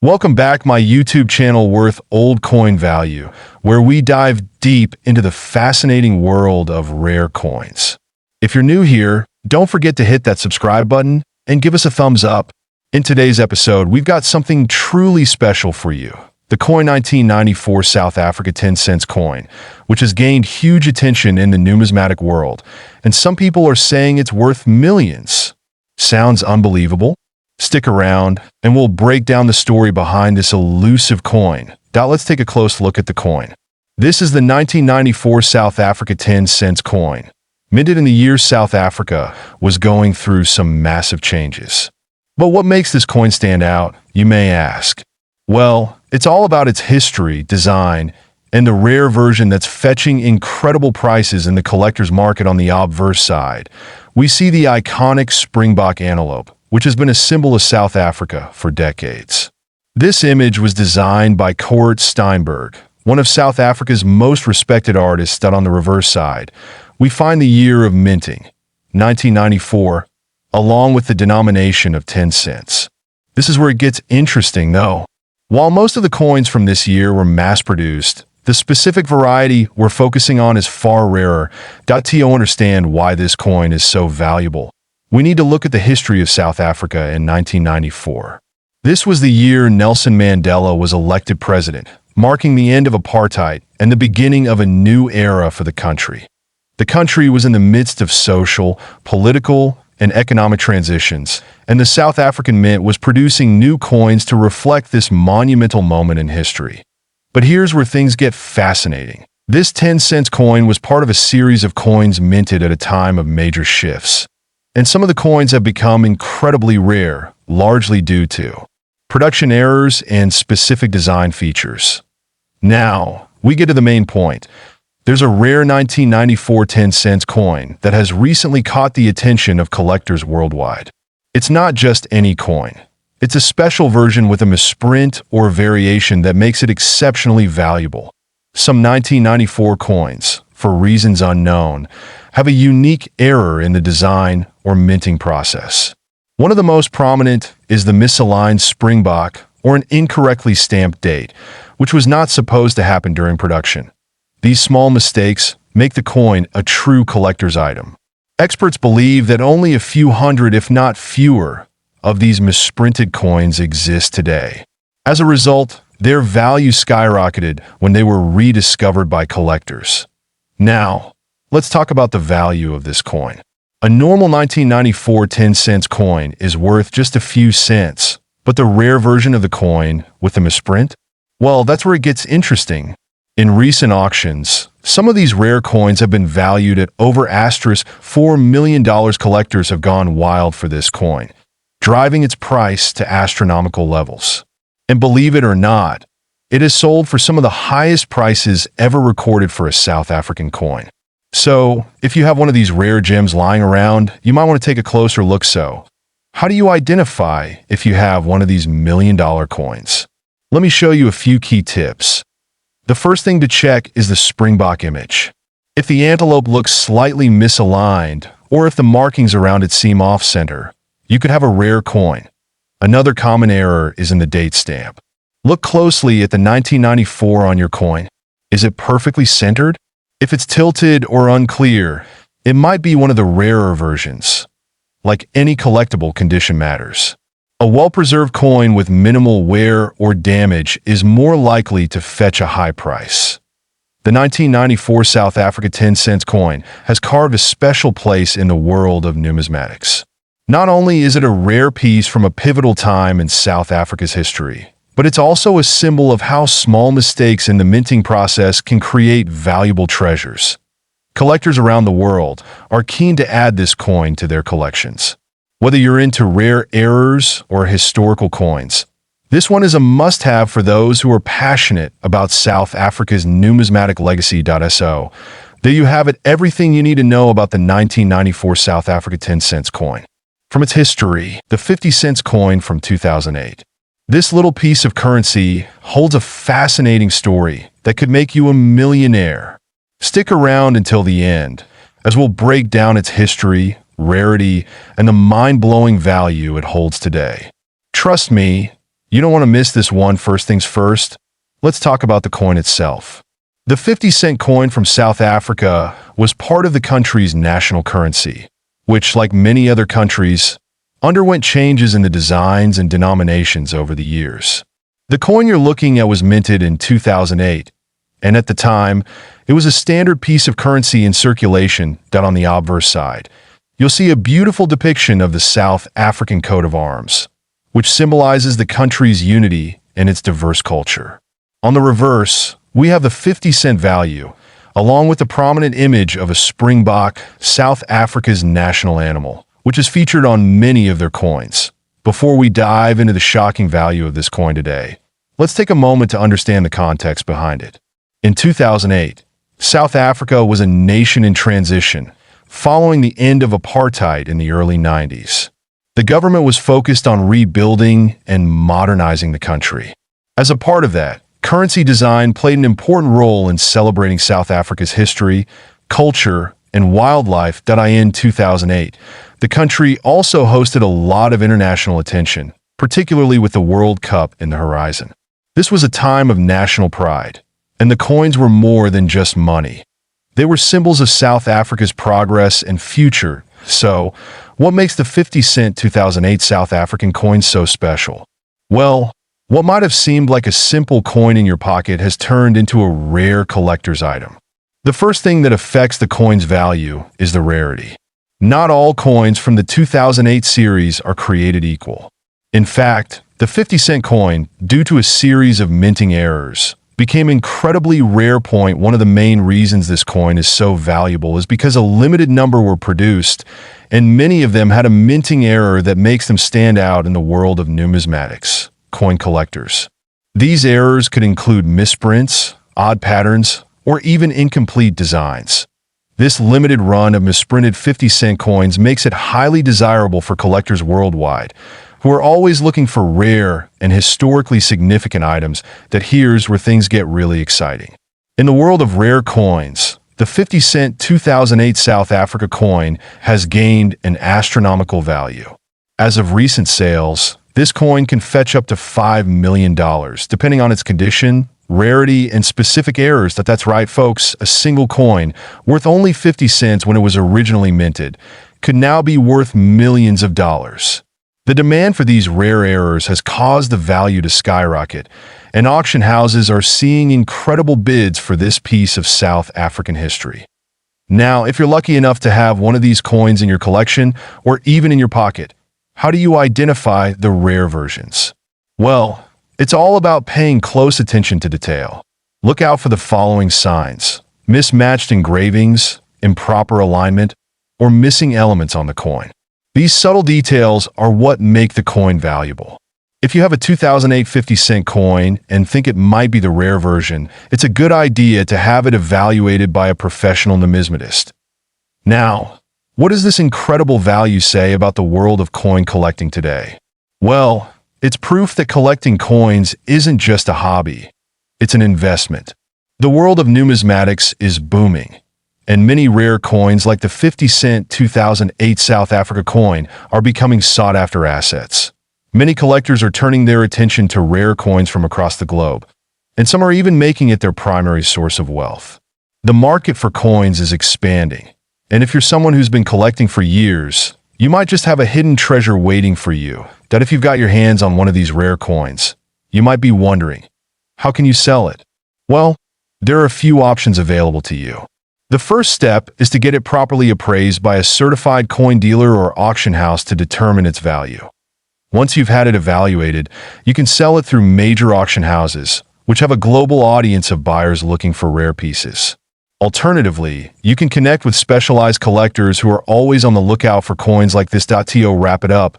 Welcome back, my YouTube channel worth old coin value, where we dive deep into the fascinating world of rare coins. If you're new here, don't forget to hit that subscribe button and give us a thumbs up. In today's episode, we've got something truly special for you. The coin 1994 South Africa 10 cents coin, which has gained huge attention in the numismatic world, and some people are saying it's worth millions. Sounds unbelievable? Stick around, and we'll break down the story behind this elusive coin. Let's take a close look at the coin. This is the 1994 South Africa 10 cents coin. Minted in the year South Africa was going through some massive changes. But what makes this coin stand out, you may ask? Well, it's all about its history, design, and the rare version that's fetching incredible prices in the collector's market. On the obverse side, we see the iconic Springbok antelope, which has been a symbol of South Africa for decades. This image was designed by Coert Steinberg, one of South Africa's most respected artists. On the reverse side, we find the year of minting, 1994, along with the denomination of 10 cents. This is where it gets interesting, though. While most of the coins from this year were mass-produced, the specific variety we're focusing on is far rarer. To understand why this coin is so valuable, we need to look at the history of South Africa in 1994. This was the year Nelson Mandela was elected president, marking the end of apartheid and the beginning of a new era for the country. The country was in the midst of social, political, and economic transitions, and the South African Mint was producing new coins to reflect this monumental moment in history. But here's where things get fascinating. This 10 cents coin was part of a series of coins minted at a time of major shifts. And some of the coins have become incredibly rare, largely due to production errors and specific design features. Now, we get to the main point. There's a rare 1994 10 cents coin that has recently caught the attention of collectors worldwide. It's not just any coin. It's a special version with a misprint or variation that makes it exceptionally valuable. Some 1994 coins, for reasons unknown, have a unique error in the design or minting process. One of the most prominent is the misaligned Springbok, or an incorrectly stamped date, which was not supposed to happen during production. These small mistakes make the coin a true collector's item. Experts believe that only a few hundred, if not fewer, of these misprinted coins exist today. As a result, their value skyrocketed when they were rediscovered by collectors. Now, let's talk about the value of this coin. A normal 1994 10 cents coin is worth just a few cents, but the rare version of the coin with the misprint? Well, that's where it gets interesting. In recent auctions, some of these rare coins have been valued at over $4 million. Collectors have gone wild for this coin, driving its price to astronomical levels. And believe it or not, it has sold for some of the highest prices ever recorded for a South African coin. So, if you have one of these rare gems lying around, you might want to take a closer look. So, how do you identify if you have one of these million-dollar coins? Let me show you a few key tips. The first thing to check is the Springbok image. If the antelope looks slightly misaligned, or if the markings around it seem off-center, you could have a rare coin. Another common error is in the date stamp. Look closely at the 1994 on your coin. Is it perfectly centered? If it's tilted or unclear, it might be one of the rarer versions. Like any collectible, condition matters. A well-preserved coin with minimal wear or damage is more likely to fetch a high price. The 1994 South Africa 10 cents coin has carved a special place in the world of numismatics. Not only is it a rare piece from a pivotal time in South Africa's history, but it's also a symbol of how small mistakes in the minting process can create valuable treasures. Collectors around the world are keen to add this coin to their collections. Whether you're into rare errors or historical coins, this one is a must-have for those who are passionate about South Africa's numismatic legacy. So, there you have it, everything you need to know about the 1994 South Africa 10 cents coin. From its history, the 50 cents coin from 2008. This little piece of currency holds a fascinating story that could make you a millionaire. Stick around until the end, as we'll break down its history, rarity, and the mind-blowing value it holds today. Trust me, You don't want to miss this one. First things first, let's talk about the coin itself. The 50-cent coin from South Africa was part of the country's national currency, which, like many other countries, underwent changes in the designs and denominations over the years. The coin you're looking at was minted in 2008, and at the time, it was a standard piece of currency in circulation. On the obverse side, you'll see a beautiful depiction of the South African coat of arms, which symbolizes the country's unity and its diverse culture. On the reverse, we have the 50-cent value, along with the prominent image of a Springbok, South Africa's national animal, which is featured on many of their coins. Before we dive into the shocking value of this coin today, let's take a moment to understand the context behind it. In 2008, South Africa was a nation in transition, following the end of apartheid in the early 90s. The government was focused on rebuilding and modernizing the country. As a part of that, currency design played an important role in celebrating South Africa's history, culture, and wildlife. In 2008, the country also hosted a lot of international attention, particularly with the World Cup in the horizon. This was a time of national pride, and the coins were more than just money. They were symbols of South Africa's progress and future. So, what makes the 50-cent 2008 South African coin so special? Well, what might have seemed like a simple coin in your pocket has turned into a rare collector's item. The first thing that affects the coin's value is the rarity. Not all coins from the 2008 series are created equal. In fact, the 50-cent coin, due to a series of minting errors, became incredibly rare. One of the main reasons this coin is so valuable is because a limited number were produced, and many of them had a minting error that makes them stand out in the world of numismatics, coin collectors. These errors could include misprints, odd patterns, or even incomplete designs. This limited run of misprinted 50-cent coins makes it highly desirable for collectors worldwide, who are always looking for rare and historically significant items. Here's where things get really exciting. In the world of rare coins, the 50-cent 2008 South Africa coin has gained an astronomical value. As of recent sales, this coin can fetch up to $5 million, depending on its condition, rarity, and specific errors. That's right, folks. A single coin, worth only 50 cents when it was originally minted, could now be worth millions of dollars. The demand for these rare errors has caused the value to skyrocket, and auction houses are seeing incredible bids for this piece of South African history. Now, if you're lucky enough to have one of these coins in your collection, or even in your pocket, how do you identify the rare versions? Well, it's all about paying close attention to detail. Look out for the following signs: mismatched engravings, improper alignment, or missing elements on the coin. These subtle details are what make the coin valuable. If you have a 2008 50-cent coin and think it might be the rare version, it's a good idea to have it evaluated by a professional numismatist. Now, what does this incredible value say about the world of coin collecting today? Well, it's proof that collecting coins isn't just a hobby, it's an investment. The world of numismatics is booming, and many rare coins like the 50-cent 2008 South Africa coin are becoming sought-after assets. Many collectors are turning their attention to rare coins from across the globe, and some are even making it their primary source of wealth. The market for coins is expanding, and if you're someone who's been collecting for years, you might just have a hidden treasure waiting for you. If you've got your hands on one of these rare coins, you might be wondering, how can you sell it? Well, there are a few options available to you. The first step is to get it properly appraised by a certified coin dealer or auction house to determine its value. Once you've had it evaluated, you can sell it through major auction houses, which have a global audience of buyers looking for rare pieces. Alternatively, you can connect with specialized collectors who are always on the lookout for coins like this. To wrap it up,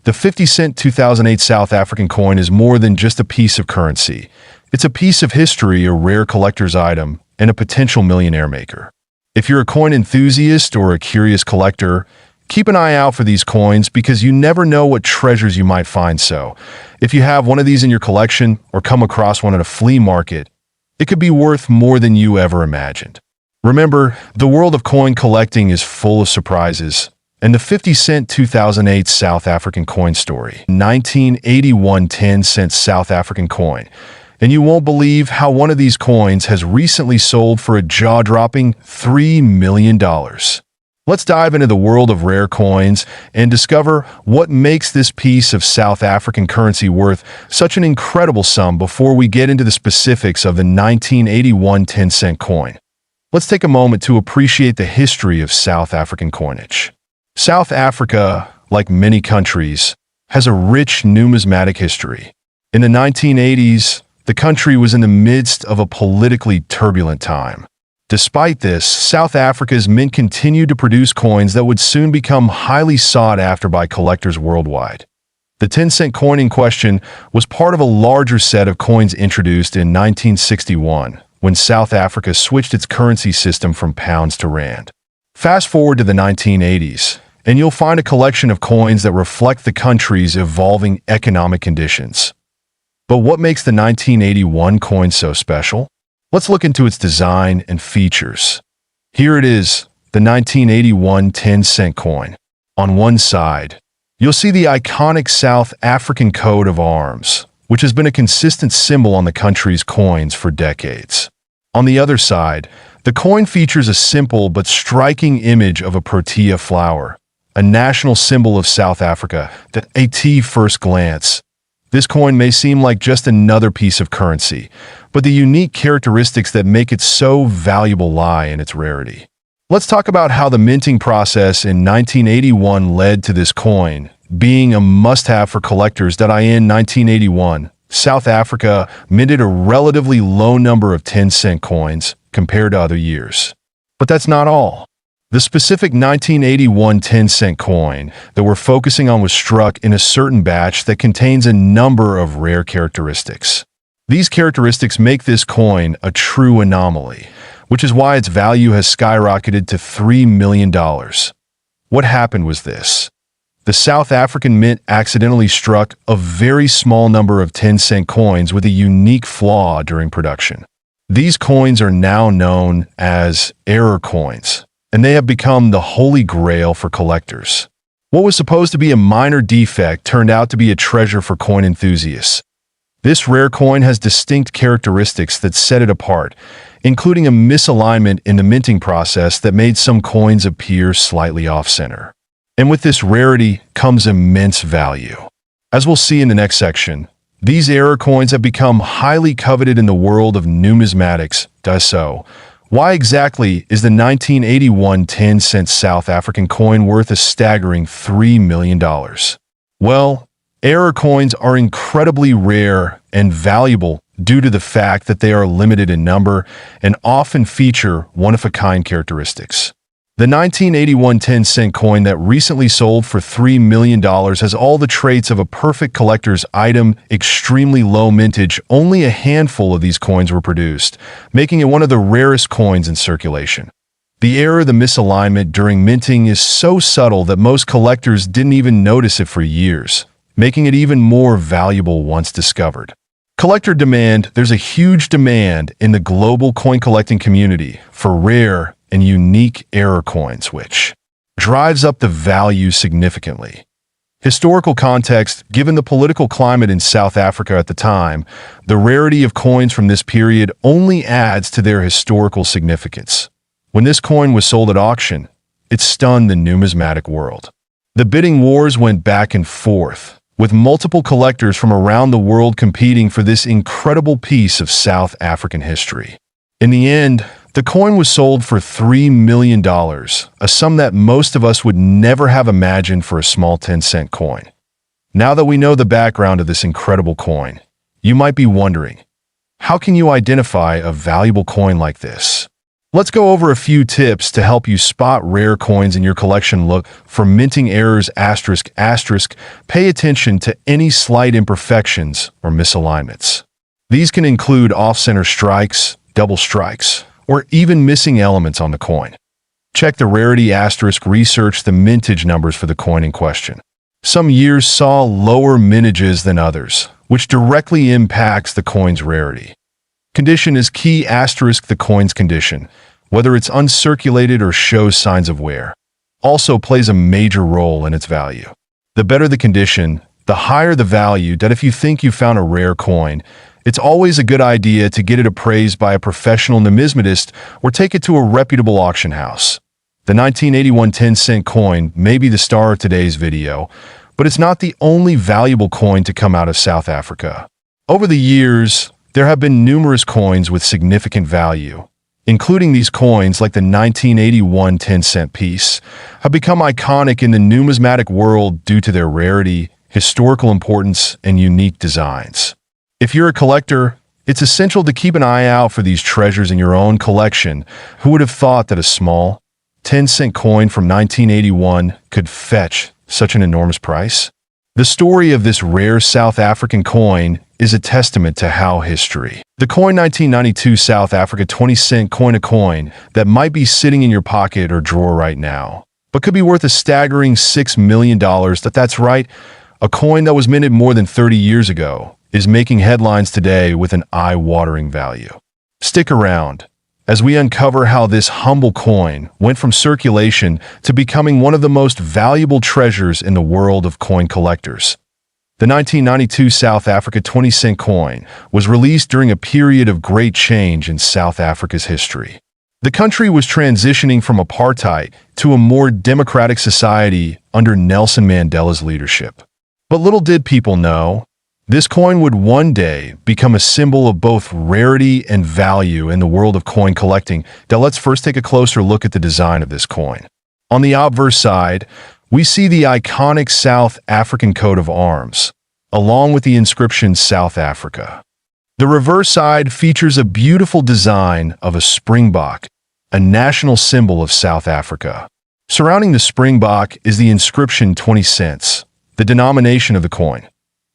the 50-cent 2008 South African coin is more than just a piece of currency. It's a piece of history, a rare collector's item, and a potential millionaire maker. If you're a coin enthusiast or a curious collector, keep an eye out for these coins because you never know what treasures you might find. So, if you have one of these in your collection or come across one at a flea market, it could be worth more than you ever imagined. Remember, the world of coin collecting is full of surprises, And the 50-cent 2008 South African coin story. 1981 10-cent South African coin. And you won't believe how one of these coins has recently sold for a jaw-dropping $3 million. Let's dive into the world of rare coins and discover what makes this piece of South African currency worth such an incredible sum before we get into the specifics of the 1981 10-cent coin. Let's take a moment to appreciate the history of South African coinage. South Africa, like many countries, has a rich numismatic history. In the 1980s, the country was in the midst of a politically turbulent time. Despite this, South Africa's mint continued to produce coins that would soon become highly sought after by collectors worldwide. The 10-cent coin in question was part of a larger set of coins introduced in 1961, when South Africa switched its currency system from pounds to rand. Fast forward to the 1980s, and you'll find a collection of coins that reflect the country's evolving economic conditions. But what makes the 1981 coin so special? Let's look into its design and features. Here it is, the 1981 10-cent coin. On one side, you'll see the iconic South African coat of arms, which has been a consistent symbol on the country's coins for decades. On the other side, the coin features a simple but striking image of a protea flower, a national symbol of South Africa that at first glance, this coin may seem like just another piece of currency, but the unique characteristics that make it so valuable lie in its rarity. Let's talk about how the minting process in 1981 led to this coin being a must-have for collectors. In 1981, South Africa minted a relatively low number of 10-cent coins compared to other years. But that's not all. The specific 1981 10-cent coin that we're focusing on was struck in a certain batch that contains a number of rare characteristics. These characteristics make this coin a true anomaly, which is why its value has skyrocketed to $3 million. What happened was this. The South African Mint accidentally struck a very small number of 10-cent coins with a unique flaw during production. These coins are now known as error coins, and they have become the holy grail for collectors. What was supposed to be a minor defect turned out to be a treasure for coin enthusiasts. This rare coin has distinct characteristics that set it apart, including a misalignment in the minting process that made some coins appear slightly off-center. And with this rarity comes immense value. As we'll see in the next section, these error coins have become highly coveted in the world of numismatics. So, why exactly is the 1981 10-cent South African coin worth a staggering $3 million? Well, error coins are incredibly rare and valuable due to the fact that they are limited in number and often feature one-of-a-kind characteristics. The 1981 10-cent coin that recently sold for $3 million has all the traits of a perfect collector's item, extremely low mintage. Only a handful of these coins were produced, making it one of the rarest coins in circulation. The error, the misalignment during minting is so subtle that most collectors didn't even notice it for years, making it even more valuable once discovered. Collector demand. There's a huge demand in the global coin collecting community for rare and unique error coins, which drives up the value significantly. Historical context. Given the political climate in South Africa at the time, the rarity of coins from this period only adds to their historical significance. When this coin was sold at auction, it stunned the numismatic world. The bidding wars went back and forth, with multiple collectors from around the world competing for this incredible piece of South African history. In the end, the coin was sold for $3 million, a sum that most of us would never have imagined for a small 10-cent coin. Now that we know the background of this incredible coin, you might be wondering, how can you identify a valuable coin like this? Let's go over a few tips to help you spot rare coins in your collection. Look for minting errors. Pay attention to any slight imperfections or misalignments. These can include off-center strikes, double strikes, or even missing elements on the coin. Check the rarity. Research the mintage numbers for the coin in question. Some years saw lower mintages than others, which directly impacts the coin's rarity. Condition is key. The coin's condition, whether it's uncirculated or shows signs of wear. also plays a major role in its value. The better the condition, the higher the value. That if you think you found a rare coin, it's always a good idea to get it appraised by a professional numismatist or take it to a reputable auction house. The 1981 10-cent coin may be the star of today's video, but it's not the only valuable coin to come out of South Africa. Over the years, there have been numerous coins with significant value, including these coins like the 1981 10-cent piece, have become iconic in the numismatic world due to their rarity, historical importance, and unique designs. If you're a collector, it's essential to keep an eye out for these treasures in your own collection. Who would have thought that a small 10-cent coin from 1981 could fetch such an enormous price? The story of this rare South African coin is a testament to how history. The coin 1992 South Africa 20-cent coin, a coin that might be sitting in your pocket or drawer right now, but could be worth a staggering $6 million. That's right, a coin that was minted more than 30 years ago is making headlines today with an eye-watering value. Stick around as we uncover how this humble coin went from circulation to becoming one of the most valuable treasures in the world of coin collectors. The 1992 South Africa 20-cent coin was released during a period of great change in South Africa's history. The country was transitioning from apartheid to a more democratic society under Nelson Mandela's leadership. But little did people know, this coin would one day become a symbol of both rarity and value in the world of coin collecting. Now let's first take a closer look at the design of this coin. On the obverse side, we see the iconic South African coat of arms, along with the inscription South Africa. The reverse side features a beautiful design of a Springbok, a national symbol of South Africa. Surrounding the Springbok is the inscription 20 cents, the denomination of the coin.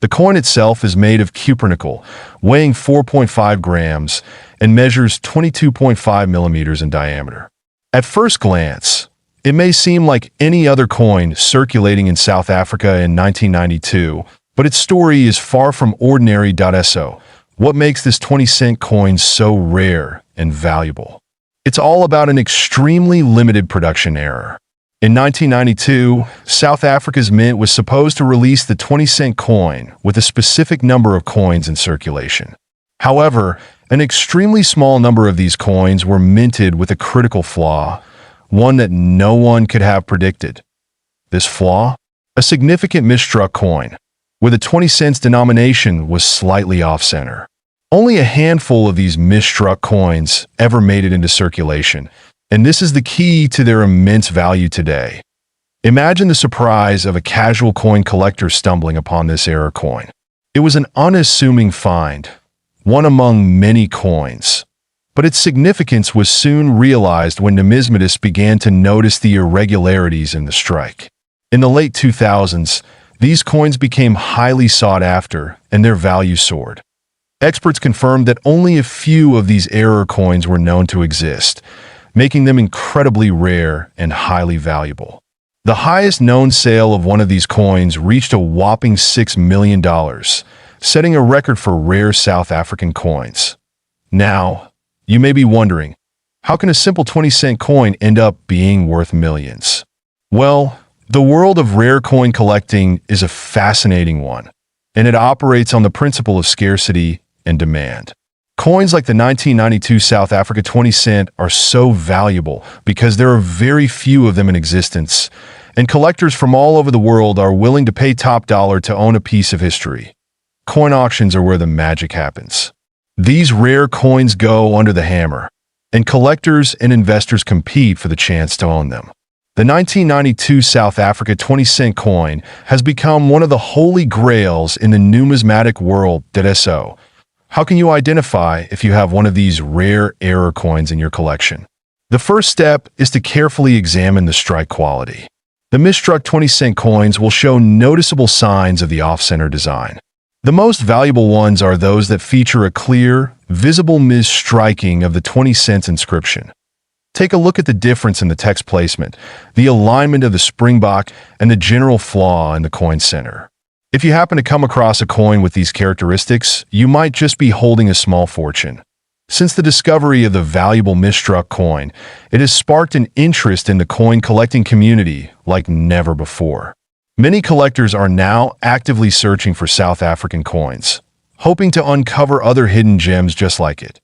The coin itself is made of cupronickel, weighing 4.5 grams and measures 22.5 millimeters in diameter. At first glance, it may seem like any other coin circulating in South Africa in 1992, but its story is far from ordinary. So, what makes this 20-cent coin so rare and valuable? It's all about an extremely limited production error. In 1992, South Africa's mint was supposed to release the 20-cent coin with a specific number of coins in circulation. However, an extremely small number of these coins were minted with a critical flaw, one that no one could have predicted. This flaw? A significant misstruck coin, where the 20 cents denomination was slightly off-center. Only a handful of these misstruck coins ever made it into circulation, and this is the key to their immense value today. Imagine the surprise of a casual coin collector stumbling upon this error coin. It was an unassuming find, one among many coins. But its significance was soon realized when numismatists began to notice the irregularities in the strike. In the late 2000s, these coins became highly sought after, and their value soared. Experts confirmed that only a few of these error coins were known to exist, making them incredibly rare and highly valuable. The highest known sale of one of these coins reached a whopping $6 million, setting a record for rare South African coins. Now, you may be wondering, how can a simple 20-cent coin end up being worth millions? Well, the world of rare coin collecting is a fascinating one, and it operates on the principle of scarcity and demand. Coins like the 1992 South Africa 20 cent are so valuable because there are very few of them in existence, and collectors from all over the world are willing to pay top dollar to own a piece of history. Coin auctions are where the magic happens. These rare coins go under the hammer, and collectors and investors compete for the chance to own them. The 1992 South Africa 20-cent coin has become one of the holy grails in the numismatic world. So, how can you identify if you have one of these rare error coins in your collection? The first step is to carefully examine the strike quality. The misstruck 20-cent coins will show noticeable signs of the off-center design. The most valuable ones are those that feature a clear, visible misstriking of the 20 cents inscription. Take a look at the difference in the text placement, the alignment of the Springbok, and the general flaw in the coin center. If you happen to come across a coin with these characteristics, you might just be holding a small fortune. Since the discovery of the valuable misstruck coin, it has sparked an interest in the coin collecting community like never before. Many collectors are now actively searching for South African coins, hoping to uncover other hidden gems just like it.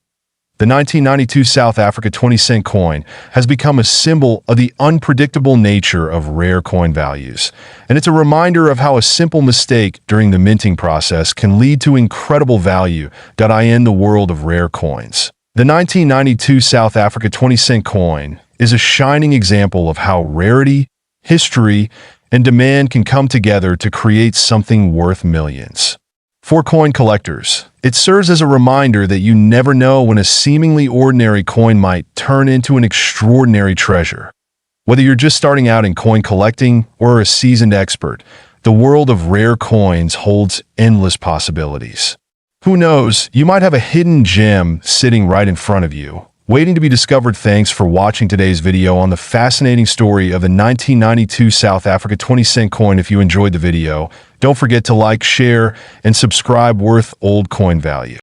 The 1992 South Africa 20-cent coin has become a symbol of the unpredictable nature of rare coin values, and it's a reminder of how a simple mistake during the minting process can lead to incredible value. In the world of rare coins, the 1992 South Africa 20-cent coin is a shining example of how rarity, history, and demand can come together to create something worth millions. For coin collectors, it serves as a reminder that you never know when a seemingly ordinary coin might turn into an extraordinary treasure. Whether you're just starting out in coin collecting or a seasoned expert, the world of rare coins holds endless possibilities. Who knows, you might have a hidden gem sitting right in front of you, waiting to be discovered. Thanks for watching today's video on the fascinating story of the 1992 South Africa 20-cent coin. If you enjoyed the video, don't forget to like, share, and subscribe. Worth old coin value.